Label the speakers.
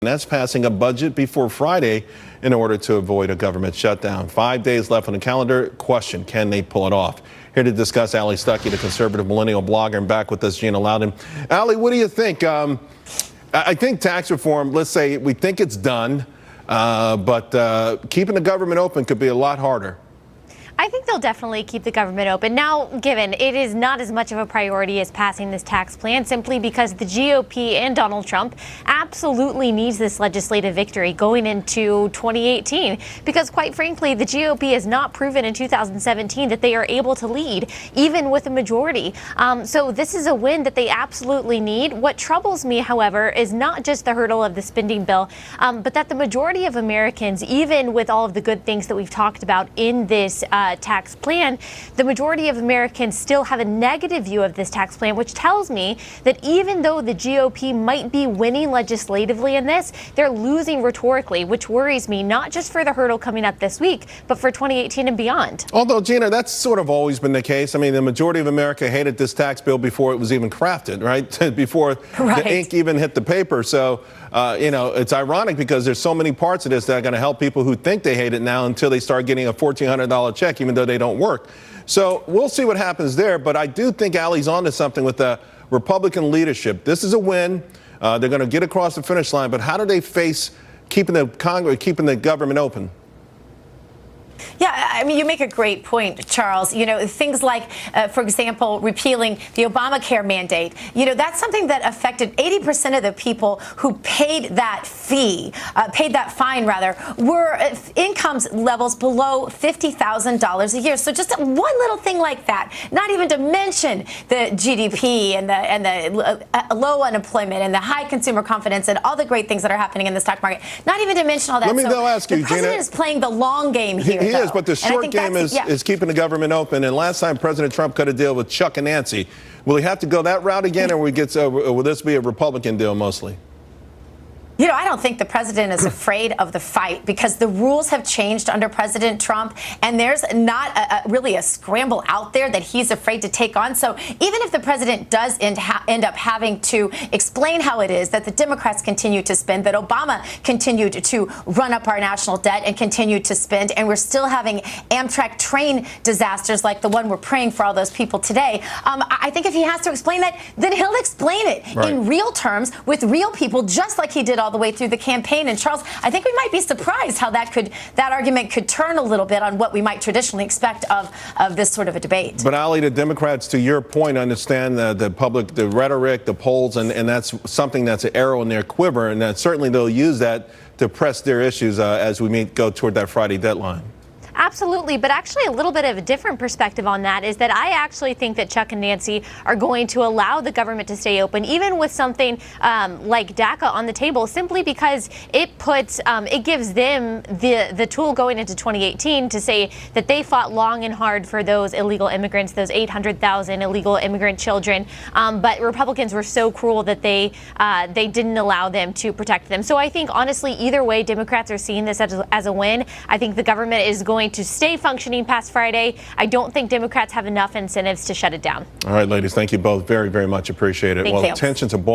Speaker 1: That's passing a budget before Friday in order to avoid a government shutdown. 5 days left on the calendar. Question, can they pull it off? Here to discuss, Allie Stuckey, the conservative millennial blogger, and back with us, Gina Loudon. Allie, what do you think? I think tax reform, let's say we think it's done, but keeping the government open could be a lot harder.
Speaker 2: I think they'll definitely keep the government open. Now, given it is not as much of a priority as passing this tax plan, simply because the GOP and Donald Trump absolutely needs this legislative victory going into 2018. Because quite frankly, the GOP has not proven in 2017 that they are able to lead, even with a majority. So this is a win that they absolutely need. What troubles me, however, is not just the hurdle of the spending bill, but that the majority of Americans, even with all of the good things that we've talked about in this tax plan, the majority of Americans still have a negative view of this tax plan, which tells me that even though the GOP might be winning legislatively in this, they're losing rhetorically, which worries me, not just for the hurdle coming up this week, but for 2018 and beyond. Although,
Speaker 1: Gina, that's sort of always been the case. I mean, the majority of America hated this tax bill before it was even crafted, right? Before the ink even hit the paper. So, it's ironic because there's so many parts of this that are going to help people who think they hate it now until they start getting a $1,400 check, even though they don't work. So we'll see what happens there. But I do think Allie's onto something with the Republican leadership. This is a win. They're going to get across the finish line. But how do they face keeping the Congress, keeping the government open?
Speaker 3: Yeah, I mean, you make a great point, Charles. Things like, for example, repealing the Obamacare mandate. That's something that affected 80% of the people who paid that fine, were incomes levels below $50,000 a year. So just one little thing like that, not even to mention the GDP and the low unemployment and the high consumer confidence and all the great things that are happening in the stock market, not even to mention all that.
Speaker 1: Let me ask you,
Speaker 3: the president
Speaker 1: Gina,
Speaker 3: is playing the long game here.
Speaker 1: He is, but the short game is keeping the government open. And last time President Trump cut a deal with Chuck and Nancy. Will he have to go that route again, or will this be a Republican deal mostly?
Speaker 3: I don't think the president is afraid of the fight because the rules have changed under President Trump, and there's not really a scramble out there that he's afraid to take on. So even if the president does end up having to explain how it is that the Democrats continue to spend, that Obama continued to run up our national debt and continue to spend, and we're still having Amtrak train disasters like the one we're praying for all those people today, I think if he has to explain that, then he'll explain it in real terms with real people, just like he did all the way through the campaign. And Charles, I think we might be surprised how that argument could turn a little bit on what we might traditionally expect of this sort of a debate.
Speaker 1: But Allie, the Democrats, to your point, understand the rhetoric, the polls, and that's something that's an arrow in their quiver, and that certainly they'll use that to press their issues as we go toward that Friday deadline.
Speaker 2: Absolutely, but actually a little bit of a different perspective on that is that I actually think that Chuck and Nancy are going to allow the government to stay open, even with something like DACA on the table, simply because it gives them the tool going into 2018 to say that they fought long and hard for those illegal immigrants, those 800,000 illegal immigrant children, but Republicans were so cruel that they didn't allow them to protect them. So I think honestly, either way, Democrats are seeing this as a win. I think the government is going to stay functioning past Friday. I don't think Democrats have enough incentives to shut it down.
Speaker 1: All right, ladies, thank you both very, very much. Appreciate it.
Speaker 3: Thank you.
Speaker 1: Tensions are boiling.